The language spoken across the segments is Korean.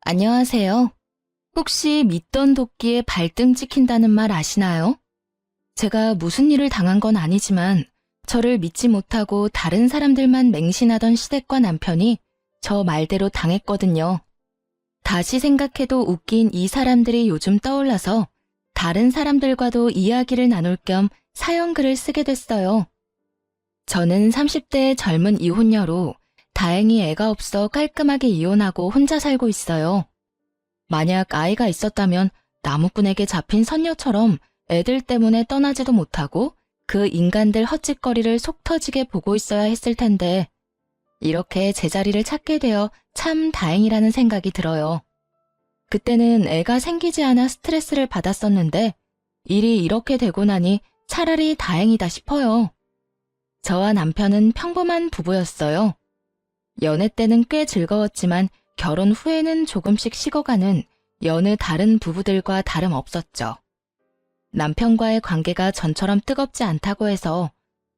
안녕하세요. 혹시 믿던 도끼에 발등 찍힌다는 말 아시나요? 제가 무슨 일을 당한 건 아니지만 저를 믿지 못하고 다른 사람들만 맹신하던 시댁과 남편이 저 말대로 당했거든요. 다시 생각해도 웃긴 이 사람들이 요즘 떠올라서 다른 사람들과도 이야기를 나눌 겸 사연글을 쓰게 됐어요. 저는 30대의 젊은 이혼녀로 다행히 애가 없어 깔끔하게 이혼하고 혼자 살고 있어요. 만약 아이가 있었다면 나무꾼에게 잡힌 선녀처럼 애들 때문에 떠나지도 못하고 그 인간들 헛짓거리를 속 터지게 보고 있어야 했을 텐데 이렇게 제자리를 찾게 되어 참 다행이라는 생각이 들어요. 그때는 애가 생기지 않아 스트레스를 받았었는데 일이 이렇게 되고 나니 차라리 다행이다 싶어요. 저와 남편은 평범한 부부였어요. 연애 때는 꽤 즐거웠지만 결혼 후에는 조금씩 식어가는 여느 다른 부부들과 다름없었죠. 남편과의 관계가 전처럼 뜨겁지 않다고 해서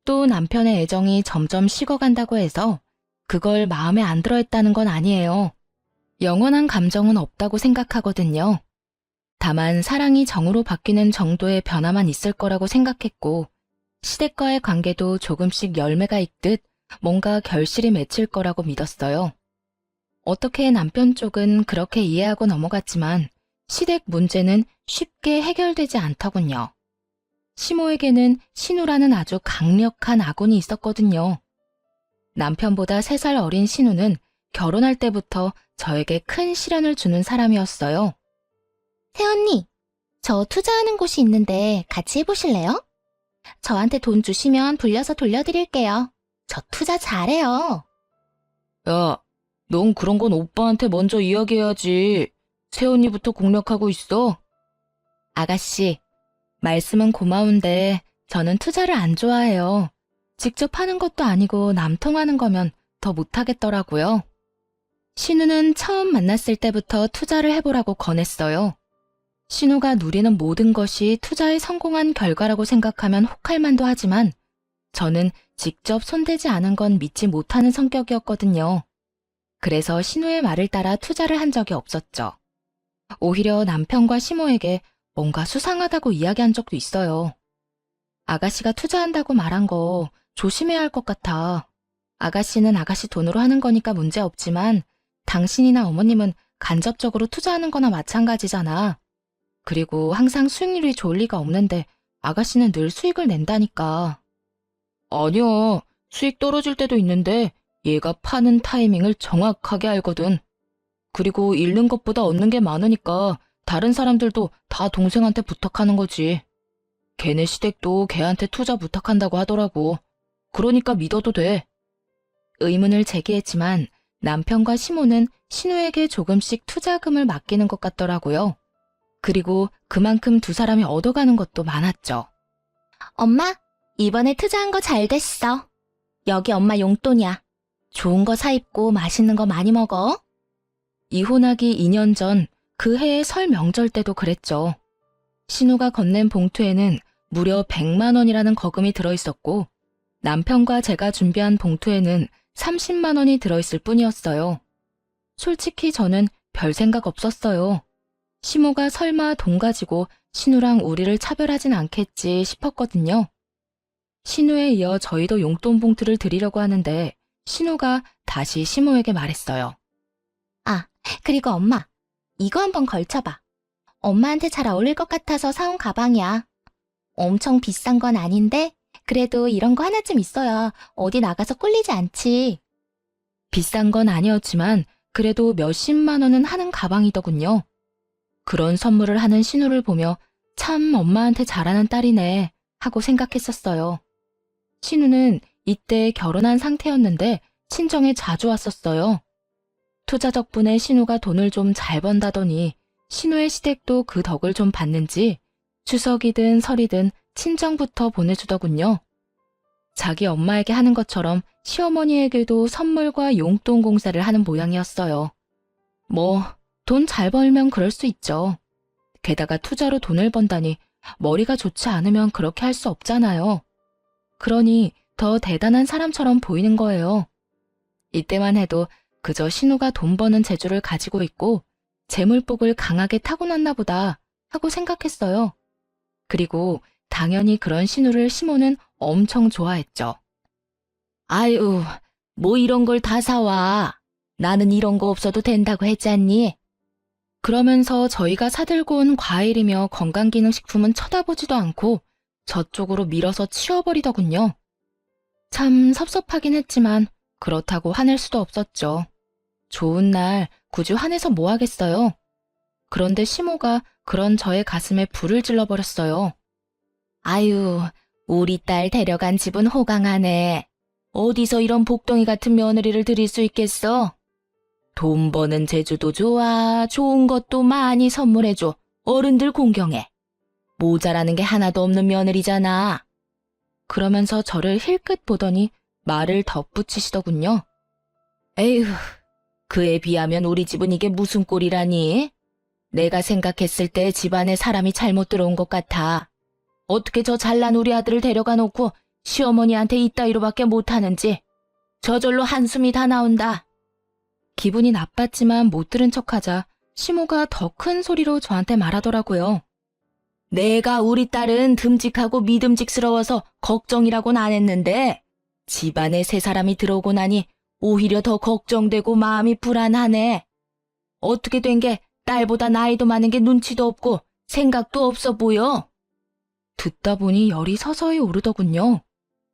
또 남편의 애정이 점점 식어간다고 해서 그걸 마음에 안 들어 했다는 건 아니에요. 영원한 감정은 없다고 생각하거든요. 다만 사랑이 정으로 바뀌는 정도의 변화만 있을 거라고 생각했고 시댁과의 관계도 조금씩 열매가 익듯 뭔가 결실이 맺힐 거라고 믿었어요. 어떻게 남편 쪽은 그렇게 이해하고 넘어갔지만 시댁 문제는 쉽게 해결되지 않더군요. 시모에게는 신우라는 아주 강력한 아군이 있었거든요. 남편보다 3살 어린 신우는 결혼할 때부터 저에게 큰 시련을 주는 사람이었어요. 새언니, 저 투자하는 곳이 있는데 같이 해보실래요? 저한테 돈 주시면 불려서 돌려드릴게요. 저 투자 잘해요. 야, 넌 그런 건 오빠한테 먼저 이야기해야지. 새언니부터 공략하고 있어. 아가씨, 말씀은 고마운데 저는 투자를 안 좋아해요. 직접 하는 것도 아니고 남통하는 거면 더 못하겠더라고요. 신우는 처음 만났을 때부터 투자를 해보라고 권했어요. 신우가 누리는 모든 것이 투자에 성공한 결과라고 생각하면 혹할 만도 하지만 저는 직접 손대지 않은 건 믿지 못하는 성격이었거든요. 그래서 신우의 말을 따라 투자를 한 적이 없었죠. 오히려 남편과 시모에게 뭔가 수상하다고 이야기한 적도 있어요. 아가씨가 투자한다고 말한 거 조심해야 할 것 같아. 아가씨는 아가씨 돈으로 하는 거니까 문제 없지만 당신이나 어머님은 간접적으로 투자하는 거나 마찬가지잖아. 그리고 항상 수익률이 좋을 리가 없는데 아가씨는 늘 수익을 낸다니까. 아니야. 수익 떨어질 때도 있는데 얘가 파는 타이밍을 정확하게 알거든. 그리고 잃는 것보다 얻는 게 많으니까 다른 사람들도 다 동생한테 부탁하는 거지. 걔네 시댁도 걔한테 투자 부탁한다고 하더라고. 그러니까 믿어도 돼. 의문을 제기했지만 남편과 시모는 신우에게 조금씩 투자금을 맡기는 것 같더라고요. 그리고 그만큼 두 사람이 얻어가는 것도 많았죠. 엄마, 이번에 투자한 거 잘 됐어. 여기 엄마 용돈이야. 좋은 거 사 입고 맛있는 거 많이 먹어. 이혼하기 2년 전 그 해의 설 명절 때도 그랬죠. 신우가 건넨 봉투에는 무려 100만 원이라는 거금이 들어있었고 남편과 제가 준비한 봉투에는 30만 원이 들어있을 뿐이었어요. 솔직히 저는 별 생각 없었어요. 시모가 설마 돈 가지고 신우랑 우리를 차별하진 않겠지 싶었거든요. 신우에 이어 저희도 용돈 봉투를 드리려고 하는데 신우가 다시 시모에게 말했어요. 아, 그리고 엄마, 이거 한번 걸쳐봐. 엄마한테 잘 어울릴 것 같아서 사온 가방이야. 엄청 비싼 건 아닌데 그래도 이런 거 하나쯤 있어야 어디 나가서 꿀리지 않지. 비싼 건 아니었지만 그래도 몇십만 원은 하는 가방이더군요. 그런 선물을 하는 신우를 보며 참 엄마한테 잘하는 딸이네 하고 생각했었어요. 신우는 이때 결혼한 상태였는데 친정에 자주 왔었어요. 투자 덕분에 신우가 돈을 좀 잘 번다더니 신우의 시댁도 그 덕을 좀 받는지 추석이든 설이든 친정부터 보내주더군요. 자기 엄마에게 하는 것처럼 시어머니에게도 선물과 용돈 공세를 하는 모양이었어요. 뭐 돈 잘 벌면 그럴 수 있죠. 게다가 투자로 돈을 번다니 머리가 좋지 않으면 그렇게 할 수 없잖아요. 그러니 더 대단한 사람처럼 보이는 거예요. 이때만 해도 그저 신우가 돈 버는 재주를 가지고 있고 재물복을 강하게 타고났나 보다 하고 생각했어요. 그리고 당연히 그런 신우를 시모는 엄청 좋아했죠. 아유, 뭐 이런 걸 다 사와. 나는 이런 거 없어도 된다고 했잖니. 그러면서 저희가 사들고 온 과일이며 건강기능식품은 쳐다보지도 않고 저쪽으로 밀어서 치워버리더군요. 참 섭섭하긴 했지만 그렇다고 화낼 수도 없었죠. 좋은 날 굳이 화내서 뭐 하겠어요. 그런데 시모가 그런 저의 가슴에 불을 질러버렸어요. 아유, 우리 딸 데려간 집은 호강하네. 어디서 이런 복덩이 같은 며느리를 들일 수 있겠어? 돈 버는 제주도 좋아. 좋은 것도 많이 선물해줘. 어른들 공경해. 모자라는 게 하나도 없는 며느리잖아. 그러면서 저를 힐끗 보더니 말을 덧붙이시더군요. 에휴, 그에 비하면 우리 집은 이게 무슨 꼴이라니? 내가 생각했을 때 집안에 사람이 잘못 들어온 것 같아. 어떻게 저 잘난 우리 아들을 데려가 놓고 시어머니한테 이따위로밖에 못하는지. 저절로 한숨이 다 나온다. 기분이 나빴지만 못 들은 척하자 시모가 더 큰 소리로 저한테 말하더라고요. 내가 우리 딸은 듬직하고 믿음직스러워서 걱정이라고는 안 했는데 집안에 새 사람이 들어오고 나니 오히려 더 걱정되고 마음이 불안하네. 어떻게 된 게 딸보다 나이도 많은 게 눈치도 없고 생각도 없어 보여. 듣다 보니 열이 서서히 오르더군요.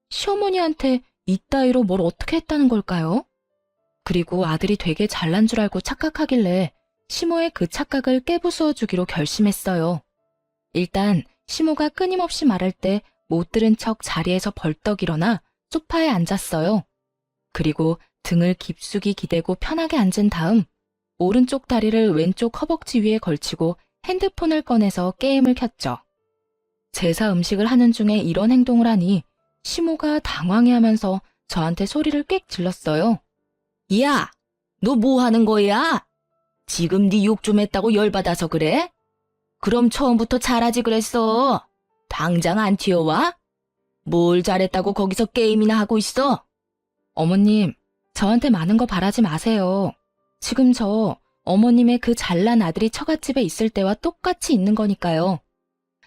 시어머니한테 이따위로 뭘 어떻게 했다는 걸까요? 그리고 아들이 되게 잘난 줄 알고 착각하길래 시모의 그 착각을 깨부수어 주기로 결심했어요. 일단 시모가 끊임없이 말할 때 못 들은 척 자리에서 벌떡 일어나 소파에 앉았어요. 그리고 등을 깊숙이 기대고 편하게 앉은 다음 오른쪽 다리를 왼쪽 허벅지 위에 걸치고 핸드폰을 꺼내서 게임을 켰죠. 제사 음식을 하는 중에 이런 행동을 하니 시모가 당황해하면서 저한테 소리를 꽥 질렀어요. 야, 너 뭐 하는 거야? 지금 네 욕 좀 했다고 열받아서 그래? 그럼 처음부터 잘하지 그랬어. 당장 안 튀어와? 뭘 잘했다고 거기서 게임이나 하고 있어? 어머님, 저한테 많은 거 바라지 마세요. 지금 저 어머님의 그 잘난 아들이 처갓집에 있을 때와 똑같이 있는 거니까요.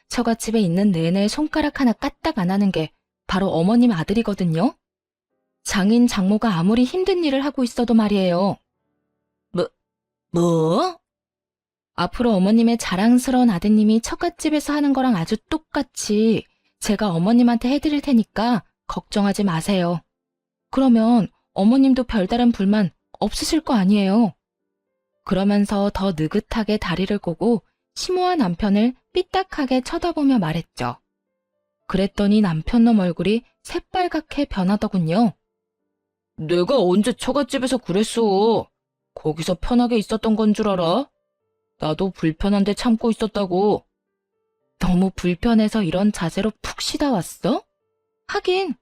처갓집에 있는 내내 손가락 하나 까딱 안 하는 게 바로 어머님 아들이거든요. 장인 장모가 아무리 힘든 일을 하고 있어도 말이에요. 뭐? 앞으로 어머님의 자랑스러운 아드님이 처갓집에서 하는 거랑 아주 똑같이 제가 어머님한테 해드릴 테니까 걱정하지 마세요. 그러면 어머님도 별다른 불만 없으실 거 아니에요. 그러면서 더 느긋하게 다리를 꼬고 시모와 남편을 삐딱하게 쳐다보며 말했죠. 그랬더니 남편놈 얼굴이 새빨갛게 변하더군요. 내가 언제 처갓집에서 그랬어? 거기서 편하게 있었던 건 줄 알아? 나도 불편한데 참고 있었다고. 너무 불편해서 이런 자세로 푹 쉬다 왔어? 하긴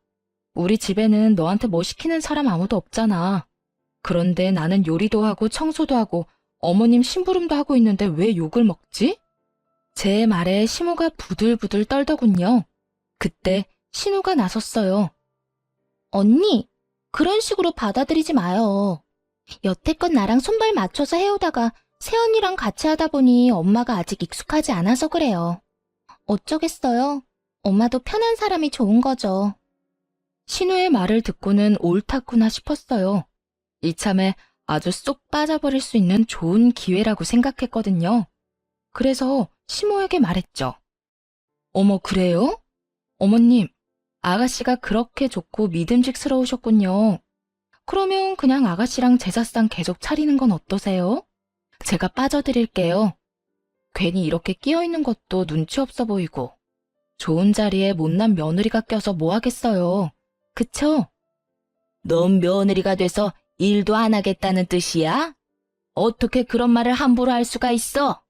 우리 집에는 너한테 뭐 시키는 사람 아무도 없잖아. 그런데 나는 요리도 하고 청소도 하고 어머님 심부름도 하고 있는데 왜 욕을 먹지? 제 말에 시모가 부들부들 떨더군요. 그때 신우가 나섰어요. 언니, 그런 식으로 받아들이지 마요. 여태껏 나랑 손발 맞춰서 해오다가 새언니랑 같이 하다 보니 엄마가 아직 익숙하지 않아서 그래요. 어쩌겠어요. 엄마도 편한 사람이 좋은 거죠. 신우의 말을 듣고는 옳았구나 싶었어요. 이참에 아주 쏙 빠져버릴 수 있는 좋은 기회라고 생각했거든요. 그래서 시모에게 말했죠. 어머, 그래요? 어머님, 아가씨가 그렇게 좋고 믿음직스러우셨군요. 그러면 그냥 아가씨랑 제사상 계속 차리는 건 어떠세요? 제가 빠져드릴게요. 괜히 이렇게 끼어있는 것도 눈치 없어 보이고 좋은 자리에 못난 며느리가 껴서 뭐 하겠어요. 그쵸? 넌 며느리가 돼서 일도 안 하겠다는 뜻이야? 어떻게 그런 말을 함부로 할 수가 있어?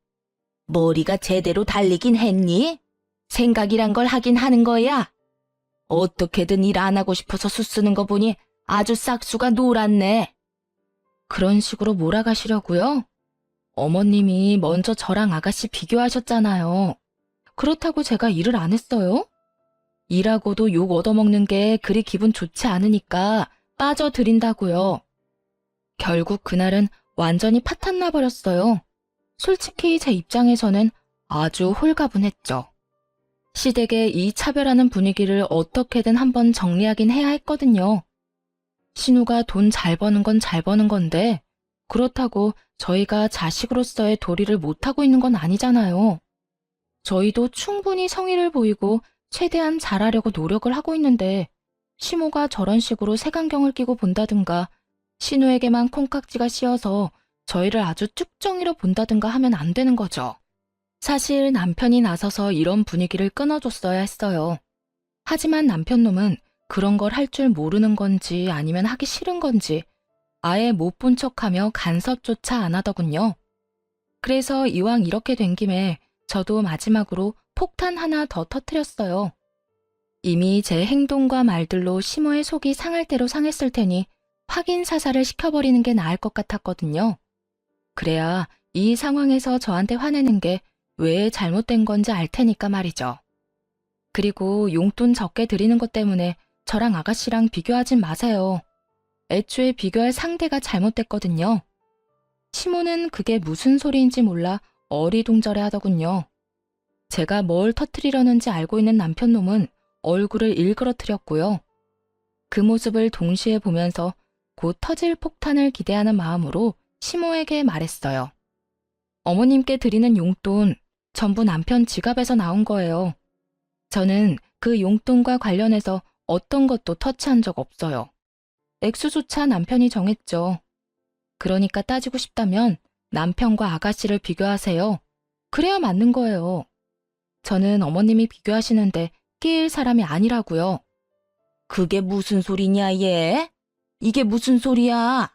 머리가 제대로 달리긴 했니? 생각이란 걸 하긴 하는 거야. 어떻게든 일 안 하고 싶어서 수쓰는 거 보니 아주 싹수가 노랗네. 그런 식으로 몰아가시려고요? 어머님이 먼저 저랑 아가씨 비교하셨잖아요. 그렇다고 제가 일을 안 했어요? 일하고도 욕 얻어먹는 게 그리 기분 좋지 않으니까 빠져드린다고요. 결국 그날은 완전히 파탄 나버렸어요. 솔직히 제 입장에서는 아주 홀가분했죠. 시댁의 이 차별하는 분위기를 어떻게든 한번 정리하긴 해야 했거든요. 신우가 돈 잘 버는 건 잘 버는 건데 그렇다고 저희가 자식으로서의 도리를 못하고 있는 건 아니잖아요. 저희도 충분히 성의를 보이고 최대한 잘하려고 노력을 하고 있는데 시모가 저런 식으로 색안경을 끼고 본다든가 신우에게만 콩깍지가 씌어서 저희를 아주 쭉정이로 본다든가 하면 안 되는 거죠. 사실 남편이 나서서 이런 분위기를 끊어줬어야 했어요. 하지만 남편놈은 그런 걸 할 줄 모르는 건지 아니면 하기 싫은 건지 아예 못 본 척하며 간섭조차 안 하더군요. 그래서 이왕 이렇게 된 김에 저도 마지막으로 폭탄 하나 더 터뜨렸어요. 이미 제 행동과 말들로 시모의 속이 상할 대로 상했을 테니 확인 사살을 시켜버리는 게 나을 것 같았거든요. 그래야 이 상황에서 저한테 화내는 게 왜 잘못된 건지 알 테니까 말이죠. 그리고 용돈 적게 드리는 것 때문에 저랑 아가씨랑 비교하진 마세요. 애초에 비교할 상대가 잘못됐거든요. 시모는 그게 무슨 소리인지 몰라 어리둥절해 하더군요. 제가 뭘 터뜨리려는지 알고 있는 남편놈은 얼굴을 일그러뜨렸고요. 그 모습을 동시에 보면서 곧 터질 폭탄을 기대하는 마음으로 시모에게 말했어요. 어머님께 드리는 용돈 전부 남편 지갑에서 나온 거예요. 저는 그 용돈과 관련해서 어떤 것도 터치한 적 없어요. 액수조차 남편이 정했죠. 그러니까 따지고 싶다면 남편과 아가씨를 비교하세요. 그래야 맞는 거예요. 저는 어머님이 비교하시는데 끼일 사람이 아니라고요. 그게 무슨 소리냐 얘? 이게 무슨 소리야?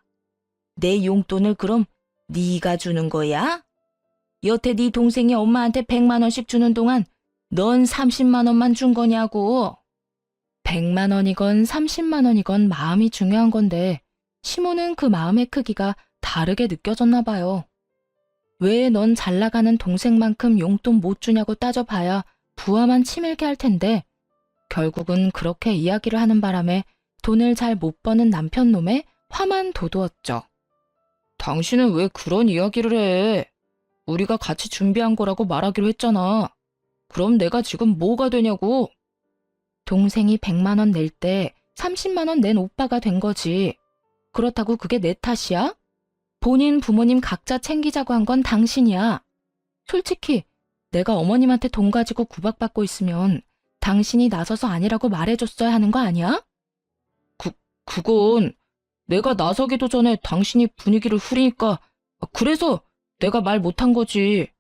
내 용돈을 그럼 네가 주는 거야? 여태 네 동생이 엄마한테 100만 원씩 주는 동안 넌 30만 원만 준 거냐고. 100만 원이건 30만 원이건 마음이 중요한 건데 시모는 그 마음의 크기가 다르게 느껴졌나 봐요. 왜 넌 잘 나가는 동생만큼 용돈 못 주냐고 따져봐야 부하만 치밀게 할 텐데 결국은 그렇게 이야기를 하는 바람에 돈을 잘 못 버는 남편놈의 화만 돋우었죠. 당신은 왜 그런 이야기를 해? 우리가 같이 준비한 거라고 말하기로 했잖아. 그럼 내가 지금 뭐가 되냐고. 동생이 100만 원 낼 때 30만 원 낸 오빠가 된 거지. 그렇다고 그게 내 탓이야? 본인 부모님 각자 챙기자고 한 건 당신이야. 솔직히 내가 어머님한테 돈 가지고 구박받고 있으면 당신이 나서서 아니라고 말해줬어야 하는 거 아니야? 그건 내가 나서기도 전에 당신이 분위기를 후리니까 그래서 내가 말 못한 거지.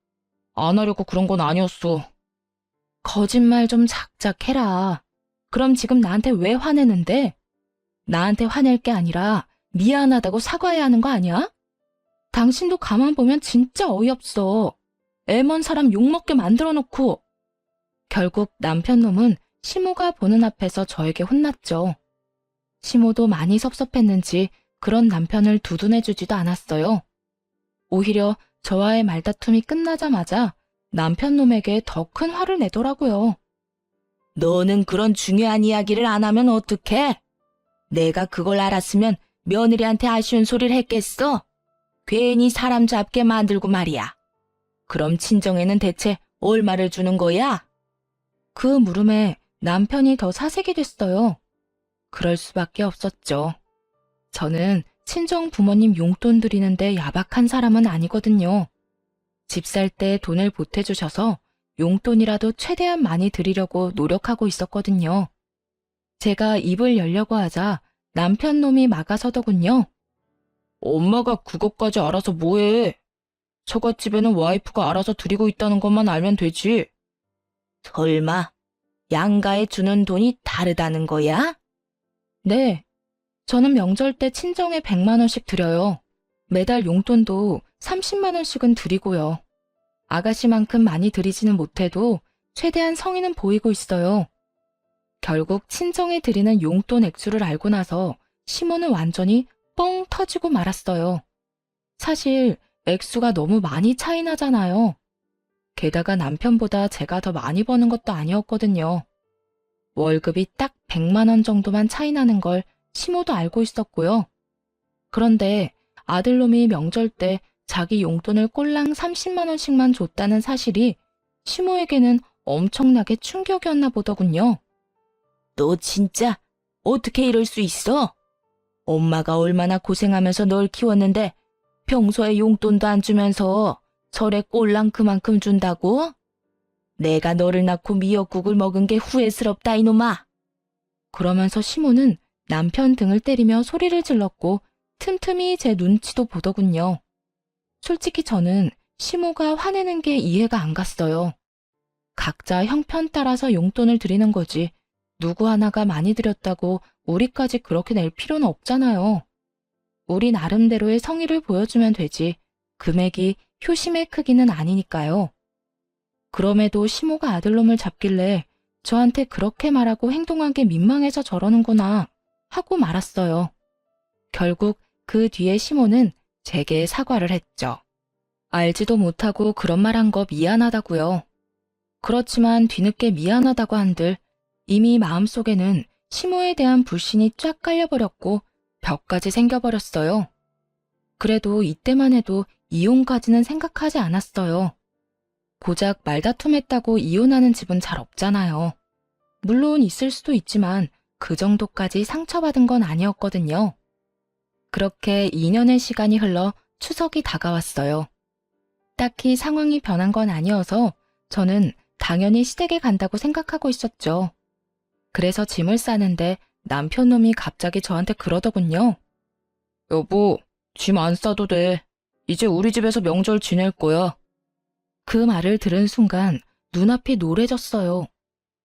안 하려고 그런 건 아니었어. 거짓말 좀 작작 해라. 그럼 지금 나한테 왜 화내는데? 나한테 화낼 게 아니라 미안하다고 사과해야 하는 거 아니야? 당신도 가만 보면 진짜 어이없어. 애먼 사람 욕먹게 만들어 놓고. 결국 남편놈은 시모가 보는 앞에서 저에게 혼났죠. 시모도 많이 섭섭했는지 그런 남편을 두둔해주지도 않았어요. 오히려 저와의 말다툼이 끝나자마자 남편놈에게 더 큰 화를 내더라고요. 너는 그런 중요한 이야기를 안 하면 어떡해? 내가 그걸 알았으면 며느리한테 아쉬운 소리를 했겠어? 괜히 사람 잡게 만들고 말이야. 그럼 친정에는 대체 얼마를 주는 거야? 그 물음에 남편이 더 사색이 됐어요. 그럴 수밖에 없었죠. 저는 친정 부모님 용돈 드리는데 야박한 사람은 아니거든요. 집 살 때 돈을 보태주셔서 용돈이라도 최대한 많이 드리려고 노력하고 있었거든요. 제가 입을 열려고 하자 남편 놈이 막아서더군요. 엄마가 그것까지 알아서 뭐해? 처갓집에는 와이프가 알아서 드리고 있다는 것만 알면 되지. 설마 양가에 주는 돈이 다르다는 거야? 네. 저는 명절 때 친정에 100만 원씩 드려요. 매달 용돈도 30만 원씩은 드리고요. 아가씨만큼 많이 드리지는 못해도 최대한 성의는 보이고 있어요. 결국 친정에 드리는 용돈 액수를 알고 나서 시모는 완전히 뻥 터지고 말았어요. 사실 액수가 너무 많이 차이 나잖아요. 게다가 남편보다 제가 더 많이 버는 것도 아니었거든요. 월급이 딱 100만 원 정도만 차이 나는 걸 시모도 알고 있었고요. 그런데 아들놈이 명절 때 자기 용돈을 꼴랑 30만 원씩만 줬다는 사실이 시모에게는 엄청나게 충격이었나 보더군요. 너 진짜 어떻게 이럴 수 있어? 엄마가 얼마나 고생하면서 널 키웠는데 평소에 용돈도 안 주면서 절에 꼴랑 그만큼 준다고? 내가 너를 낳고 미역국을 먹은 게 후회스럽다 이놈아. 그러면서 시모는 남편 등을 때리며 소리를 질렀고 틈틈이 제 눈치도 보더군요. 솔직히 저는 시모가 화내는 게 이해가 안 갔어요. 각자 형편 따라서 용돈을 드리는 거지 누구 하나가 많이 드렸다고 우리까지 그렇게 낼 필요는 없잖아요. 우리 나름대로의 성의를 보여주면 되지 금액이 효심의 크기는 아니니까요. 그럼에도 시모가 아들놈을 잡길래 저한테 그렇게 말하고 행동한 게 민망해서 저러는구나 하고 말았어요. 결국 그 뒤에 시모는 제게 사과를 했죠. 알지도 못하고 그런 말 한 거 미안하다고요. 그렇지만 뒤늦게 미안하다고 한들 이미 마음속에는 시모에 대한 불신이 쫙 깔려버렸고 벽까지 생겨버렸어요. 그래도 이때만 해도 이혼까지는 생각하지 않았어요. 고작 말다툼했다고 이혼하는 집은 잘 없잖아요. 물론 있을 수도 있지만 그 정도까지 상처받은 건 아니었거든요. 그렇게 2년의 시간이 흘러 추석이 다가왔어요. 딱히 상황이 변한 건 아니어서 저는 당연히 시댁에 간다고 생각하고 있었죠. 그래서 짐을 싸는데 남편 놈이 갑자기 저한테 그러더군요. 여보, 짐 안 싸도 돼. 이제 우리 집에서 명절 지낼 거야. 그 말을 들은 순간 눈앞이 노래졌어요.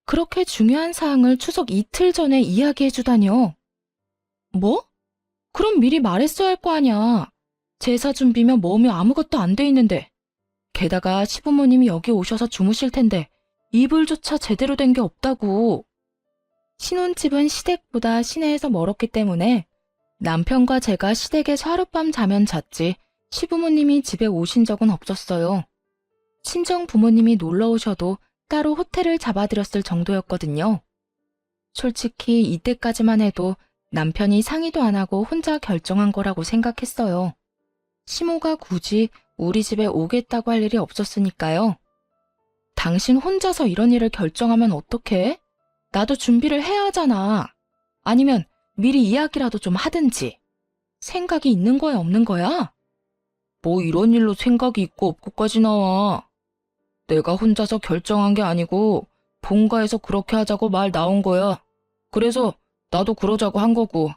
그렇게 중요한 사항을 추석 이틀 전에 이야기해 주다니요. 뭐? 그럼 미리 말했어야 할 거 아냐. 제사 준비며 뭐며 아무것도 안 돼 있는데. 게다가 시부모님이 여기 오셔서 주무실 텐데 이불조차 제대로 된 게 없다고. 신혼집은 시댁보다 시내에서 멀었기 때문에 남편과 제가 시댁에서 하룻밤 자면 잤지 시부모님이 집에 오신 적은 없었어요. 친정 부모님이 놀러 오셔도 따로 호텔을 잡아드렸을 정도였거든요. 솔직히 이때까지만 해도 남편이 상의도 안 하고 혼자 결정한 거라고 생각했어요. 시모가 굳이 우리 집에 오겠다고 할 일이 없었으니까요. 당신 혼자서 이런 일을 결정하면 어떡해? 나도 준비를 해야 하잖아. 아니면 미리 이야기라도 좀 하든지. 생각이 있는 거야, 없는 거야? 뭐 이런 일로 생각이 있고 없고까지 나와. 내가 혼자서 결정한 게 아니고 본가에서 그렇게 하자고 말 나온 거야. 그래서 나도 그러자고 한 거고.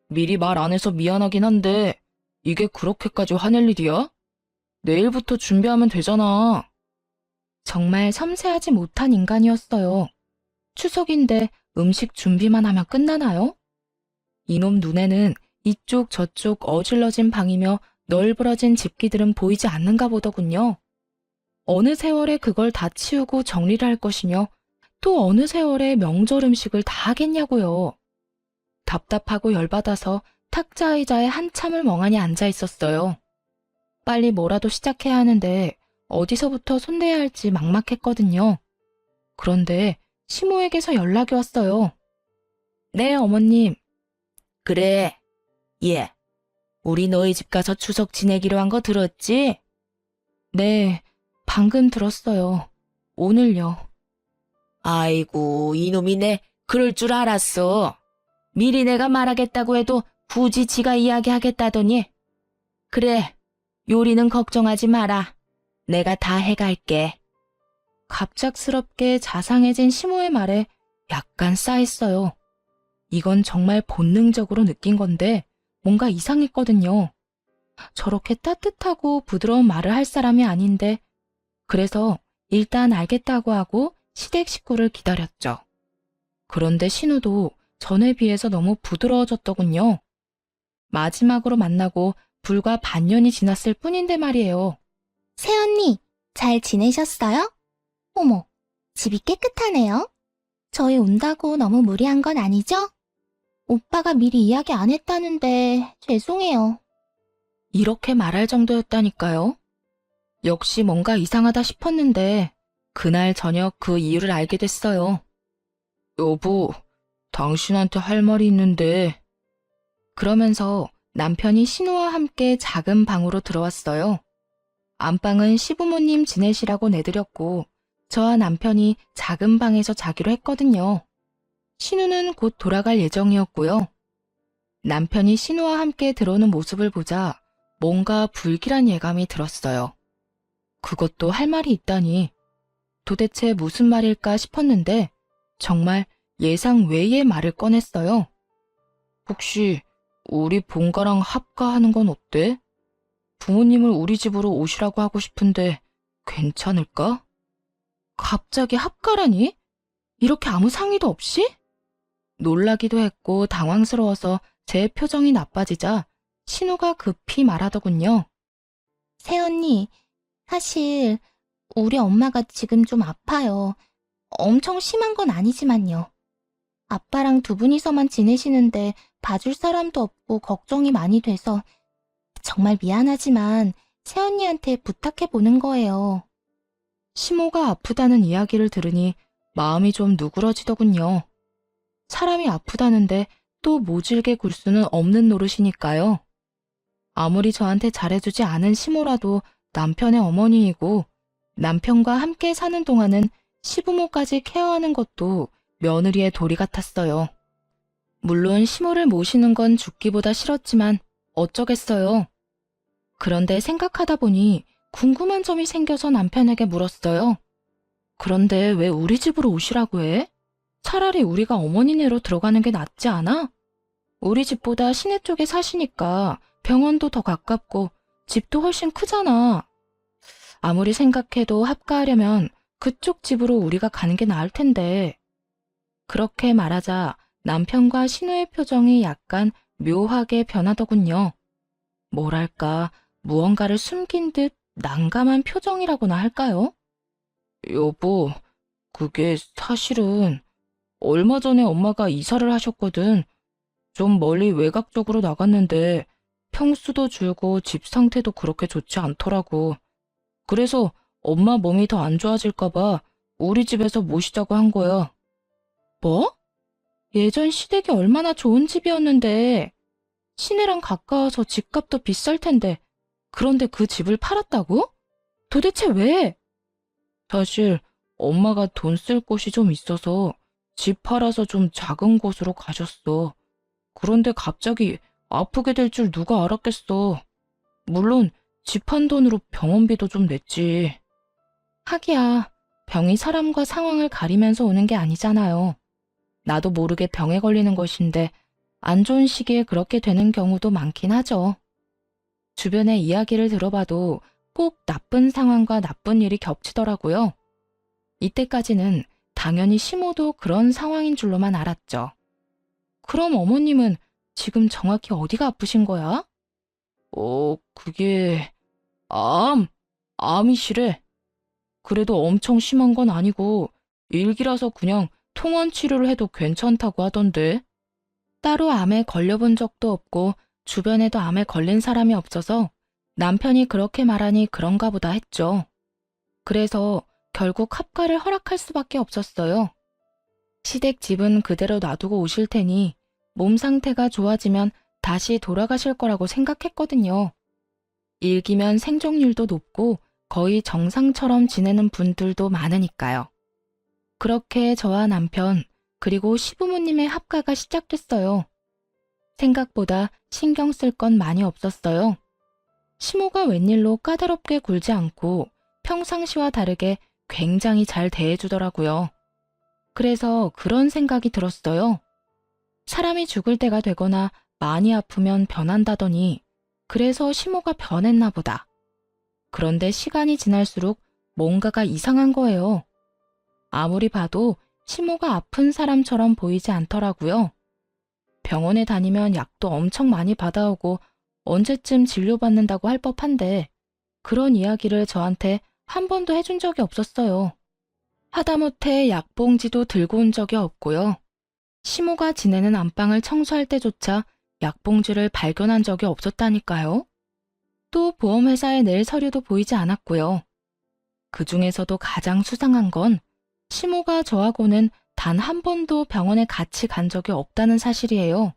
미리 말 안 해서 미안하긴 한데 이게 그렇게까지 화낼 일이야? 내일부터 준비하면 되잖아. 정말 섬세하지 못한 인간이었어요. 추석인데 음식 준비만 하면 끝나나요? 이놈 눈에는 이쪽 저쪽 어질러진 방이며 널브러진 집기들은 보이지 않는가 보더군요. 어느 세월에 그걸 다 치우고 정리를 할 것이며 또 어느 세월에 명절 음식을 다 하겠냐고요. 답답하고 열받아서 탁자 의자에 한참을 멍하니 앉아 있었어요. 빨리 뭐라도 시작해야 하는데 어디서부터 손대야 할지 막막했거든요. 그런데 시모에게서 연락이 왔어요. 네, 어머님. 그래. 예. 우리 너희 집 가서 추석 지내기로 한 거 들었지? 네, 방금 들었어요. 오늘요. 아이고, 이놈이 내 그럴 줄 알았어. 미리 내가 말하겠다고 해도 굳이 지가 이야기하겠다더니. 그래, 요리는 걱정하지 마라. 내가 다 해갈게. 갑작스럽게 자상해진 시모의 말에 약간 싸했어요. 이건 정말 본능적으로 느낀 건데 뭔가 이상했거든요. 저렇게 따뜻하고 부드러운 말을 할 사람이 아닌데 그래서 일단 알겠다고 하고 시댁 식구를 기다렸죠. 그런데 신우도 전에 비해서 너무 부드러워졌더군요. 마지막으로 만나고 불과 반년이 지났을 뿐인데 말이에요. 새언니, 잘 지내셨어요? 어머, 집이 깨끗하네요. 저희 온다고 너무 무리한 건 아니죠? 오빠가 미리 이야기 안 했다는데 죄송해요. 이렇게 말할 정도였다니까요. 역시 뭔가 이상하다 싶었는데 그날 저녁 그 이유를 알게 됐어요. 여보, 당신한테 할 말이 있는데. 그러면서 남편이 신우와 함께 작은 방으로 들어왔어요. 안방은 시부모님 지내시라고 내드렸고 저와 남편이 작은 방에서 자기로 했거든요. 신우는 곧 돌아갈 예정이었고요. 남편이 신우와 함께 들어오는 모습을 보자 뭔가 불길한 예감이 들었어요. 그것도 할 말이 있다니 도대체 무슨 말일까 싶었는데 정말 예상 외의 말을 꺼냈어요. 혹시 우리 본가랑 합가하는 건 어때? 부모님을 우리 집으로 오시라고 하고 싶은데 괜찮을까? 갑자기 합가라니? 이렇게 아무 상의도 없이? 놀라기도 했고 당황스러워서 제 표정이 나빠지자 신우가 급히 말하더군요. 새언니, 사실 우리 엄마가 지금 좀 아파요. 엄청 심한 건 아니지만요. 아빠랑 두 분이서만 지내시는데 봐줄 사람도 없고 걱정이 많이 돼서 정말 미안하지만 새언니한테 부탁해보는 거예요. 시모가 아프다는 이야기를 들으니 마음이 좀 누그러지더군요. 사람이 아프다는데 또 모질게 굴 수는 없는 노릇이니까요. 아무리 저한테 잘해주지 않은 시모라도 남편의 어머니이고 남편과 함께 사는 동안은 시부모까지 케어하는 것도 며느리의 도리 같았어요. 물론 시모를 모시는 건 죽기보다 싫었지만 어쩌겠어요. 그런데 생각하다 보니 궁금한 점이 생겨서 남편에게 물었어요. 그런데 왜 우리 집으로 오시라고 해? 차라리 우리가 어머니네로 들어가는 게 낫지 않아? 우리 집보다 시내 쪽에 사시니까 병원도 더 가깝고 집도 훨씬 크잖아. 아무리 생각해도 합가하려면 그쪽 집으로 우리가 가는 게 나을 텐데. 그렇게 말하자 남편과 신우의 표정이 약간 묘하게 변하더군요. 뭐랄까, 무언가를 숨긴 듯 난감한 표정이라고나 할까요? 여보, 그게 사실은 얼마 전에 엄마가 이사를 하셨거든. 좀 멀리 외곽 쪽으로 나갔는데 평수도 줄고 집 상태도 그렇게 좋지 않더라고. 그래서 엄마 몸이 더 안 좋아질까봐 우리 집에서 모시자고 한 거야. 뭐? 예전 시댁이 얼마나 좋은 집이었는데 시내랑 가까워서 집값도 비쌀 텐데 그런데 그 집을 팔았다고? 도대체 왜? 사실 엄마가 돈 쓸 곳이 좀 있어서 집 팔아서 좀 작은 곳으로 가셨어. 그런데 갑자기 아프게 될 줄 누가 알았겠어. 물론 집 한 돈으로 병원비도 좀 냈지. 하기야 병이 사람과 상황을 가리면서 오는 게 아니잖아요. 나도 모르게 병에 걸리는 것인데 안 좋은 시기에 그렇게 되는 경우도 많긴 하죠. 주변의 이야기를 들어봐도 꼭 나쁜 상황과 나쁜 일이 겹치더라고요. 이때까지는 당연히 시모도 그런 상황인 줄로만 알았죠. 그럼 어머님은 지금 정확히 어디가 아프신 거야? 그게 암이시래. 그래도 엄청 심한 건 아니고 일기라서 그냥 통원 치료를 해도 괜찮다고 하던데. 따로 암에 걸려본 적도 없고 주변에도 암에 걸린 사람이 없어서 남편이 그렇게 말하니 그런가 보다 했죠. 그래서 결국 합가를 허락할 수밖에 없었어요. 시댁 집은 그대로 놔두고 오실 테니 몸 상태가 좋아지면 다시 돌아가실 거라고 생각했거든요. 일기면 생존율도 높고 거의 정상처럼 지내는 분들도 많으니까요. 그렇게 저와 남편 그리고 시부모님의 합가가 시작됐어요. 생각보다 신경 쓸 건 많이 없었어요. 시모가 웬일로 까다롭게 굴지 않고 평상시와 다르게 굉장히 잘 대해주더라고요. 그래서 그런 생각이 들었어요. 사람이 죽을 때가 되거나 많이 아프면 변한다더니 그래서 시모가 변했나 보다. 그런데 시간이 지날수록 뭔가가 이상한 거예요. 아무리 봐도 시모가 아픈 사람처럼 보이지 않더라고요. 병원에 다니면 약도 엄청 많이 받아오고 언제쯤 진료받는다고 할 법한데 그런 이야기를 저한테 한 번도 해준 적이 없었어요. 하다못해 약봉지도 들고 온 적이 없고요. 시모가 지내는 안방을 청소할 때조차 약봉지를 발견한 적이 없었다니까요. 또 보험회사에 낼 서류도 보이지 않았고요. 그 중에서도 가장 수상한 건 시모가 저하고는 단 한 번도 병원에 같이 간 적이 없다는 사실이에요.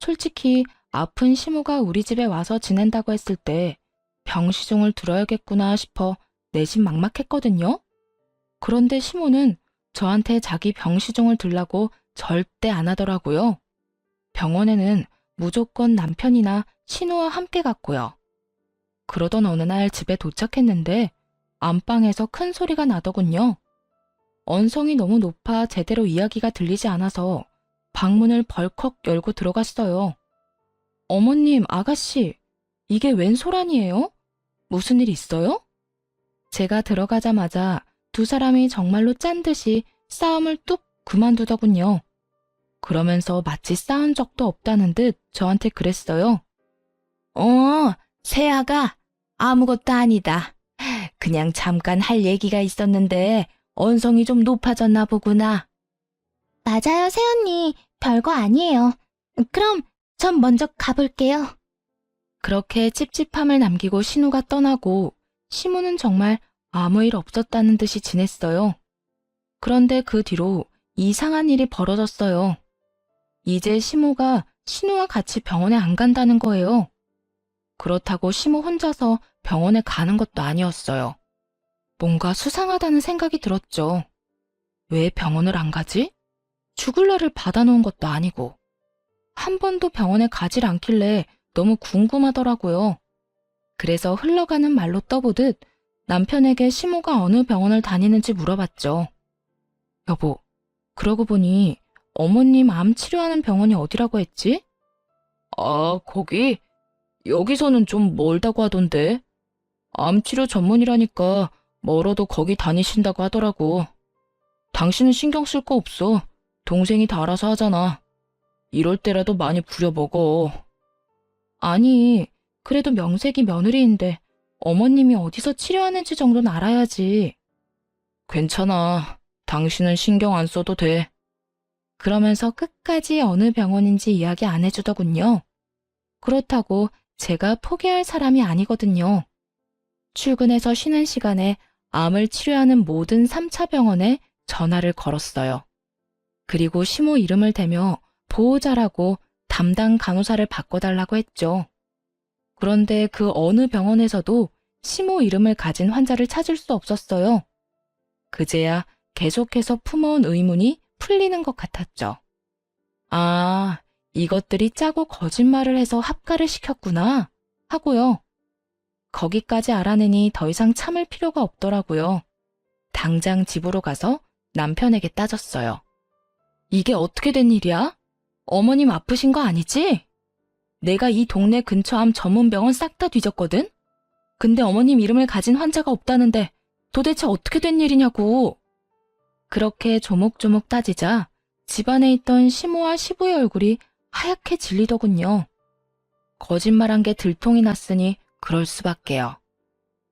솔직히 아픈 시모가 우리 집에 와서 지낸다고 했을 때 병시종을 들어야겠구나 싶어 내심 막막했거든요. 그런데 시모는 저한테 자기 병시종을 들라고 절대 안 하더라고요. 병원에는 무조건 남편이나 신우와 함께 갔고요. 그러던 어느 날 집에 도착했는데 안방에서 큰 소리가 나더군요. 언성이 너무 높아 제대로 이야기가 들리지 않아서 방문을 벌컥 열고 들어갔어요. 어머님, 아가씨, 이게 웬 소란이에요? 무슨 일 있어요? 제가 들어가자마자 두 사람이 정말로 짠 듯이 싸움을 뚝 그만두더군요. 그러면서 마치 싸운 적도 없다는 듯 저한테 그랬어요. 세아가 아무것도 아니다. 그냥 잠깐 할 얘기가 있었는데 언성이 좀 높아졌나 보구나. 맞아요, 새언니. 별거 아니에요. 그럼 전 먼저 가볼게요. 그렇게 찝찝함을 남기고 신우가 떠나고 시무는 정말 아무 일 없었다는 듯이 지냈어요. 그런데 그 뒤로 이상한 일이 벌어졌어요. 이제 시모가 신우와 같이 병원에 안 간다는 거예요. 그렇다고 시모 혼자서 병원에 가는 것도 아니었어요. 뭔가 수상하다는 생각이 들었죠. 왜 병원을 안 가지? 죽을 날을 받아놓은 것도 아니고. 한 번도 병원에 가질 않길래 너무 궁금하더라고요. 그래서 흘러가는 말로 떠보듯 남편에게 시모가 어느 병원을 다니는지 물어봤죠. 여보, 그러고 보니 어머님 암 치료하는 병원이 어디라고 했지? 아, 거기? 여기서는 좀 멀다고 하던데. 암 치료 전문이라니까 멀어도 거기 다니신다고 하더라고. 당신은 신경 쓸 거 없어. 동생이 다 알아서 하잖아. 이럴 때라도 많이 부려먹어. 아니, 그래도 명색이 며느리인데 어머님이 어디서 치료하는지 정도는 알아야지. 괜찮아. 당신은 신경 안 써도 돼. 그러면서 끝까지 어느 병원인지 이야기 안 해주더군요. 그렇다고 제가 포기할 사람이 아니거든요. 출근해서 쉬는 시간에 암을 치료하는 모든 3차 병원에 전화를 걸었어요. 그리고 시모 이름을 대며 보호자라고 담당 간호사를 바꿔달라고 했죠. 그런데 그 어느 병원에서도 시모 이름을 가진 환자를 찾을 수 없었어요. 그제야 계속해서 품어온 의문이 풀리는 것 같았죠. 아, 이것들이 짜고 거짓말을 해서 합가를 시켰구나 하고요. 거기까지 알아내니 더 이상 참을 필요가 없더라고요. 당장 집으로 가서 남편에게 따졌어요. 이게 어떻게 된 일이야? 어머님 아프신 거 아니지? 내가 이 동네 근처 암 전문병원 싹 다 뒤졌거든? 근데 어머님 이름을 가진 환자가 없다는데 도대체 어떻게 된 일이냐고. 그렇게 조목조목 따지자 집안에 있던 시모와 시부의 얼굴이 하얗게 질리더군요. 거짓말한 게 들통이 났으니 그럴 수밖에요.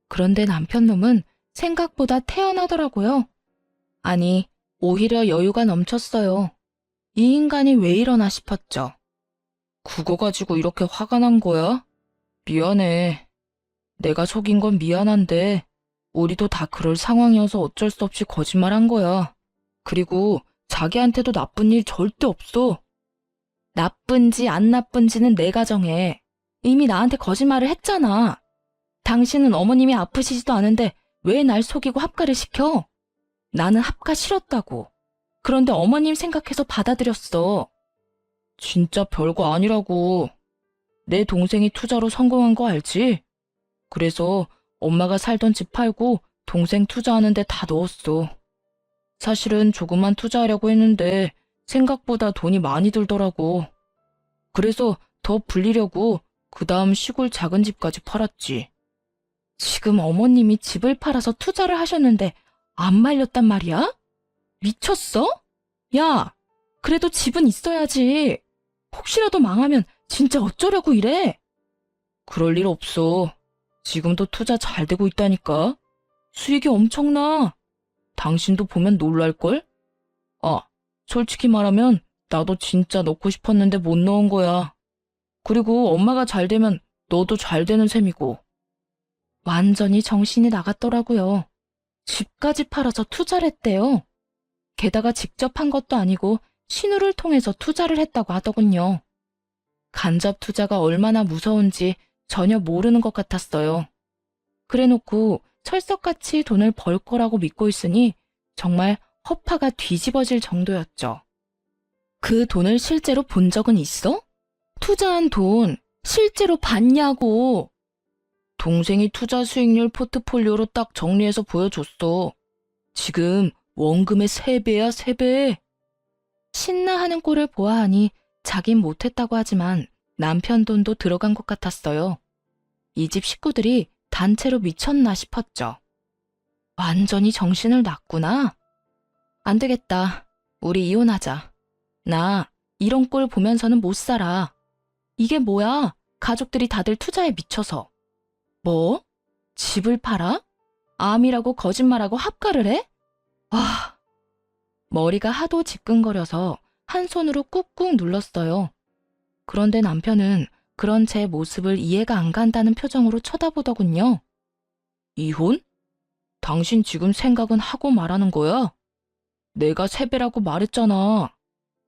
그런데 남편 놈은 생각보다 태연하더라고요. 아니, 오히려 여유가 넘쳤어요. 이 인간이 왜 이러나 싶었죠. 그거 가지고 이렇게 화가 난 거야? 미안해. 내가 속인 건 미안한데 우리도 다 그럴 상황이어서 어쩔 수 없이 거짓말한 거야. 그리고 자기한테도 나쁜 일 절대 없어. 나쁜지 안 나쁜지는 내가 정해. 이미 나한테 거짓말을 했잖아. 당신은 어머님이 아프시지도 않은데 왜 날 속이고 합가를 시켜? 나는 합가 싫었다고. 그런데 어머님 생각해서 받아들였어. 진짜 별거 아니라고. 내 동생이 투자로 성공한 거 알지? 그래서 엄마가 살던 집 팔고 동생 투자하는데 다 넣었어. 사실은 조금만 투자하려고 했는데 생각보다 돈이 많이 들더라고. 그래서 더 불리려고 그 다음 시골 작은 집까지 팔았지. 지금 어머님이 집을 팔아서 투자를 하셨는데 안 말렸단 말이야? 미쳤어? 야, 그래도 집은 있어야지. 혹시라도 망하면 진짜 어쩌려고 이래? 그럴 일 없어. 지금도 투자 잘 되고 있다니까. 수익이 엄청나. 당신도 보면 놀랄걸? 아, 솔직히 말하면 나도 진짜 넣고 싶었는데 못 넣은 거야. 그리고 엄마가 잘 되면 너도 잘 되는 셈이고. 완전히 정신이 나갔더라고요. 집까지 팔아서 투자를 했대요. 게다가 직접 한 것도 아니고 신우를 통해서 투자를 했다고 하더군요. 간접 투자가 얼마나 무서운지 전혀 모르는 것 같았어요. 그래놓고 철석같이 돈을 벌 거라고 믿고 있으니 정말 허파가 뒤집어질 정도였죠. 그 돈을 실제로 본 적은 있어? 투자한 돈 실제로 봤냐고. 동생이 투자 수익률 포트폴리오로 딱 정리해서 보여줬어. 지금 원금의 3배야, 3배. 신나하는 꼴을 보아하니 자긴 못했다고 하지만 남편 돈도 들어간 것 같았어요. 이 집 식구들이 단체로 미쳤나 싶었죠. 완전히 정신을 놨구나. 안 되겠다. 우리 이혼하자. 나 이런 꼴 보면서는 못 살아. 이게 뭐야? 가족들이 다들 투자에 미쳐서. 뭐? 집을 팔아? 암이라고 거짓말하고 합가를 해? 와. 머리가 하도 지끈거려서 한 손으로 꾹꾹 눌렀어요. 그런데 남편은 그런 제 모습을 이해가 안 간다는 표정으로 쳐다보더군요. 이혼? 당신 지금 생각은 하고 말하는 거야? 내가 3배라고 말했잖아.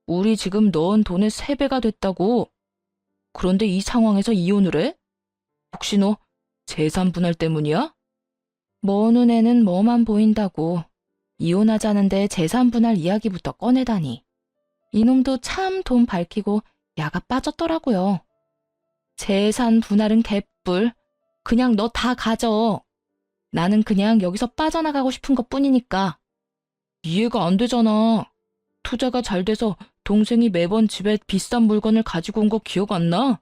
우리 지금 넣은 돈의 3배가 됐다고. 그런데 이 상황에서 이혼을 해? 혹시 너 재산 분할 때문이야? 뭐 눈에는 뭐만 보인다고. 이혼하자는데 재산 분할 이야기부터 꺼내다니. 이놈도 참 돈 밝히고 야가 빠졌더라고요. 재산 분할은 개뿔. 그냥 너 다 가져. 나는 그냥 여기서 빠져나가고 싶은 것뿐이니까. 이해가 안 되잖아. 투자가 잘 돼서 동생이 매번 집에 비싼 물건을 가지고 온 거 기억 안 나?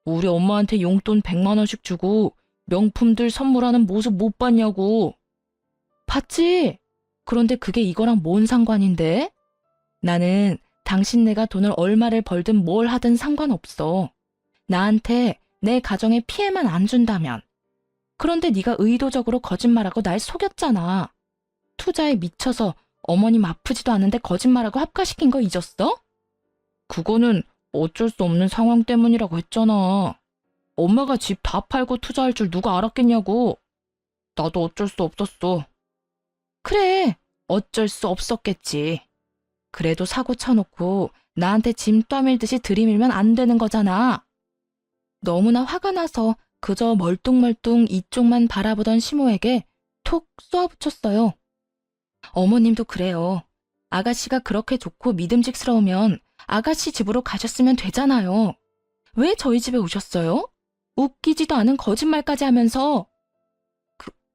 우리 엄마한테 용돈 100만 원씩 주고 명품들 선물하는 모습 못 봤냐고. 봤지? 그런데 그게 이거랑 뭔 상관인데? 나는 당신네가 돈을 얼마를 벌든 뭘 하든 상관없어. 나한테 내 가정에 피해만 안 준다면. 그런데 네가 의도적으로 거짓말하고 날 속였잖아. 투자에 미쳐서 어머님 아프지도 않은데 거짓말하고 합가시킨 거 잊었어? 그거는 어쩔 수 없는 상황 때문이라고 했잖아. 엄마가 집 다 팔고 투자할 줄 누가 알았겠냐고. 나도 어쩔 수 없었어. 그래, 어쩔 수 없었겠지. 그래도 사고 쳐놓고 나한테 짐 떠밀듯이 들이밀면 안 되는 거잖아. 너무나 화가 나서 그저 멀뚱멀뚱 이쪽만 바라보던 시모에게 톡 쏘아붙였어요. 어머님도 그래요. 아가씨가 그렇게 좋고 믿음직스러우면 아가씨 집으로 가셨으면 되잖아요. 왜 저희 집에 오셨어요? 웃기지도 않은 거짓말까지 하면서.